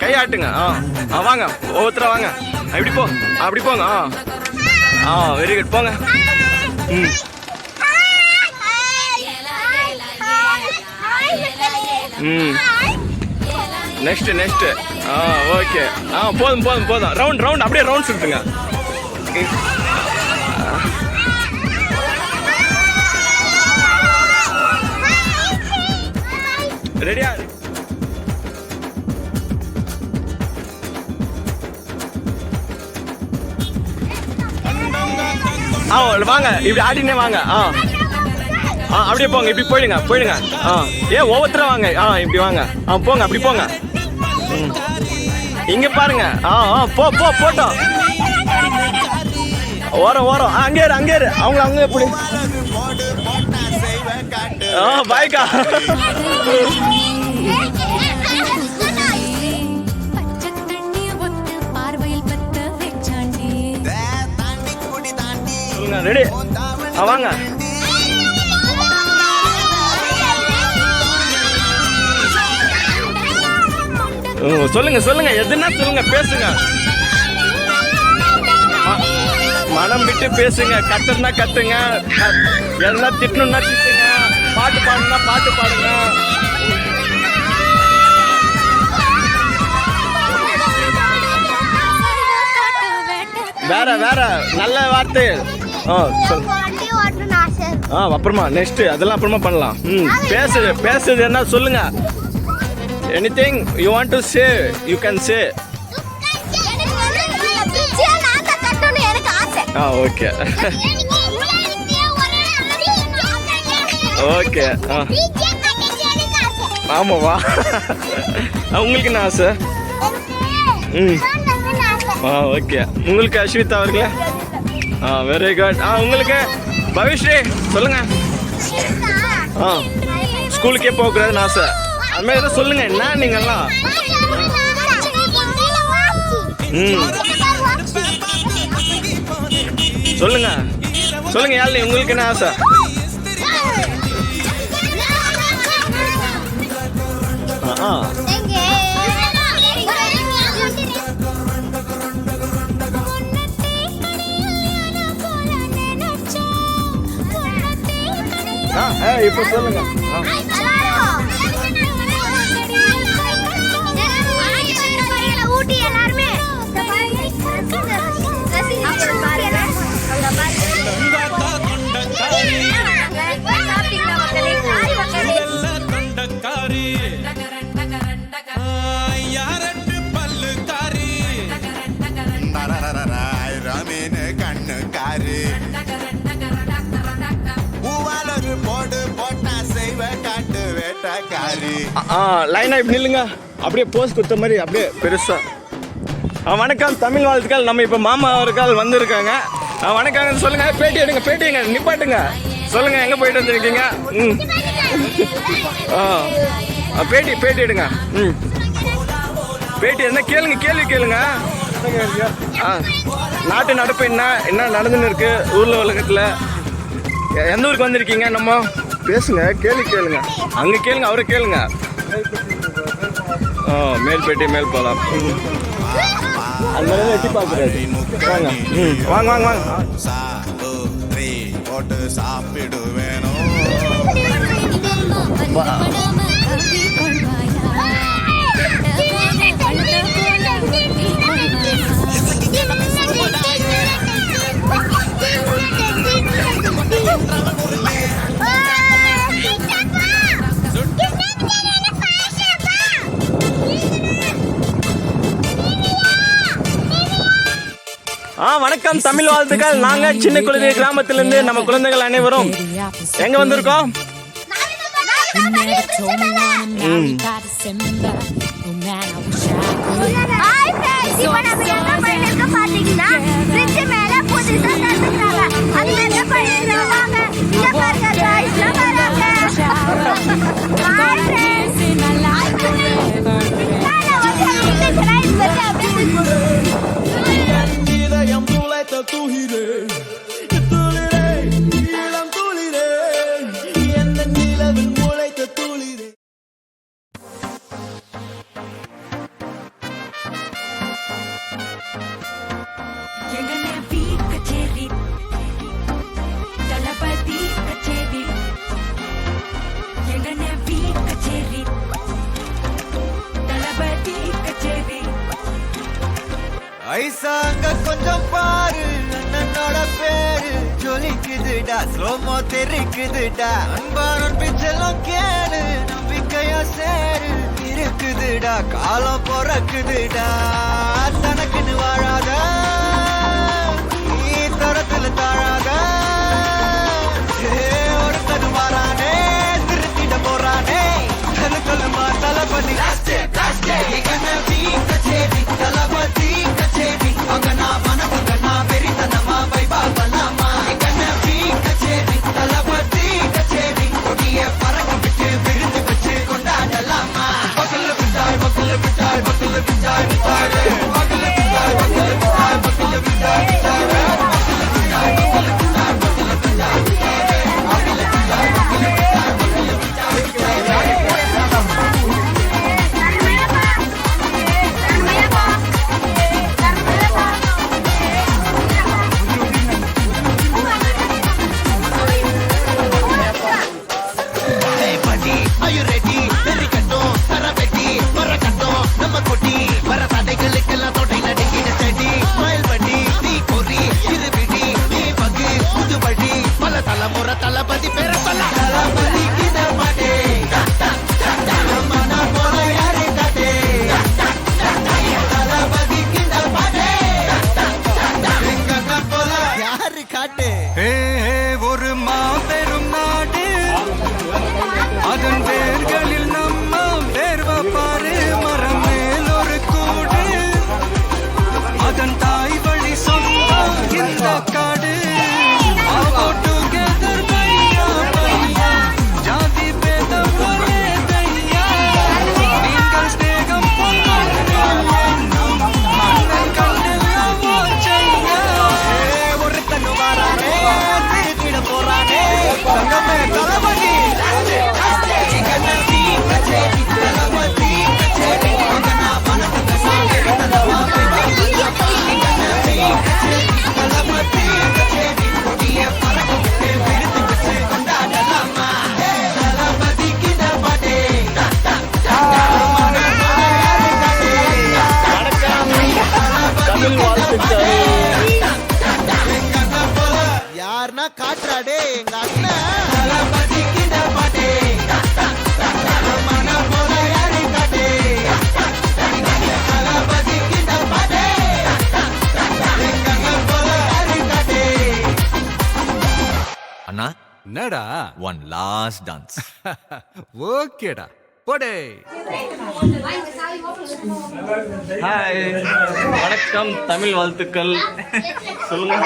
கை ஆட்டுங்க. வாங்க ஒவ்வொருத்தர வாங்க. இப்படி போ, அப்படி போங்க. வெரி குட், போங்க. Next okay. போதும். ரவுண்ட் அப்படியே ரவுண்ட் சுத்துங்க. ரெடியா? வாங்க, இப்படி ஆடினே வாங்க. அப்படியே போங்க, இப்படி போயிடுங்க. ஒவ்வொருத்தரும் வாங்க. இப்படி வாங்க. போங்க, அப்படி போங்க. இங்க பாருங்க. போட்டோம். ஓரம் அங்கே இரு. அவங்க அங்கே எப்படி? பாய்க்கா. ரெடி? வாங்க. சொல்லுங்க எதுனா சொல்லுங்க, பேசுங்க. மனம் விட்டு பேசுங்க. கத்துனா கத்துங்க, எதுனா திட்டணும்னா திட்டுங்க, பாட்டு பாடுனா பாட்டு பாடுங்க. வேற நல்ல வார்த்தை. அப்புறமா நெக்ஸ்ட் அதெல்லாம் அப்புறமா பண்ணலாம். பேசுறது என்ன சொல்லுங்க. Anything you want to say, you can say. Okay. Okay. ஆமாவா? உங்களுக்கு என்ன ஆசை? ஓகே. உங்களுக்கு அஸ்விதா அவர்களே? Very good. உங்களுக்கு பவிஸ்ரீ சொல்லுங்க. ஸ்கூலுக்கே போகக்கூடாதுன்னு ஆசை. அது மாதிரி எதாவது சொல்லுங்க. என்ன நீங்கெல்லாம்? சொல்லுங்க யாழ்னி, உங்களுக்கு என்ன ஆசை? இப்ப சொல்லுங்க. லைனா இப்படி நில்லுங்க. அப்படியே போஸ் கொடுத்த மாதிரி அப்படியே பெருசா. வணக்கம், தமிழ் வாழ்த்துக்கள். நம்ம இப்ப மாமா அவர்கள் வந்திருக்காங்க. வணக்கம் சொல்லுங்க. பேட்டி எடுங்க. நிப்பாட்டுங்க. சொல்லுங்க, எங்க போயிட்டு வந்திருக்கீங்க? பேட்டி எடுங்க. பேட்டி என்ன கேள்வி கேளுங்க. நாட்டு நடப்பு என்ன நடந்துன்னு இருக்கு ஊர்ல உலகத்துல? எந்த ஊருக்கு வந்திருக்கீங்க? நம்ம பேசுங்க, கேளுங்க. அங்க கேளுங்க, அவரை கேளுங்க. மேல்பேட்டை மேல் போலாம். அந்த மாதிரி எட்டி பார்க்குறாரு. வாங்க. சாப்பிடுவேனோ வணக்கம், தமிழ் வாழ்த்துக்கள். நாங்க சின்ன குழந்தை கிராமத்திலிருந்து நம்ம குழந்தைகள் அனைவரும் எங்க வந்திருக்கோம்? இருக்குதுடா ஸ்லோமோ தெரிக்குதுடா அன்பாரன் பிச்செல்லாம் கேளு நம்பிக்கையா சேரு இருக்குதுடா காலம் பிறக்குதுடா தனக்குன்னு வாழாத நீ தரத்துல தாழாத ஒருத்தன் வாரானே திருத்திட போறானே சொல்லுமா தளபதி தளபதி கச்சேரி அங்க நான் மனசுங்க நான் வெறித்தனமா வைபா பண்ணாமா கச்சேரி தளபதி கச்சேரி கொடிய பறக்க விட்டு விருந்து வச்சு கொண்டாடலாமா பக்கல்ல விட்டாய் பக்கல்ல விட்டாய் பக்கல்ல விட்டாய் விட்டாய் பக்கல்ல விட்டாய் பக்கல்ல விட்டாய் பக்கல்ல விட்டாய் விட்டாய் தளபதி பேர சொல்ல தளபதி கிட்ட மாட்டே மன போல யாரே காட்டே தளபதி கிட்ட மாட்டே எங்க போல யாரு காட்டே ஒரு மாபெரும் நாடு அதன் வேர்களில் நம்ம வேர்வ பாரு மரம் மேல் ஒரு கூடு அதன் தாய் வழி சொந்தம் இந்த காடு யாருன்னா காட்டுறாடே எங்க அண்ணன் தளபதி கிட்ட மாட்டே மன போல யாரு காட்டே தளபதி கிட்ட மாட்டே எங்க போல யாரு காட்டே அண்ணா என்னடா ஒன் லாஸ்ட் டான்ஸ் ஓகேடா போடே ஹாய் வணக்கம் தமிழ் வாழ்த்துக்கள் சொல்லுங்க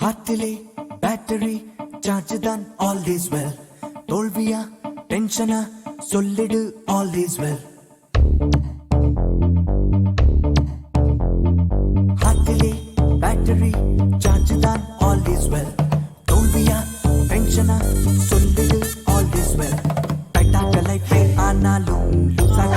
ஹார்ட்டிலே பேட்டரி சார்ஜ் தான் ஆல் இஸ் வெல் தோல்வியா டென்ஷனா சொல்லிடு ஆல் இஸ் வெல் ஹார்ட்டிலே பேட்டரி சார்ஜ் தான் ஆல் இஸ் வெல் தோல்வியா டென்ஷனா சொல்லிடு ஆல் இஸ் வெல் டைட்டாக லைஃப் ஆனாலும் லூசாக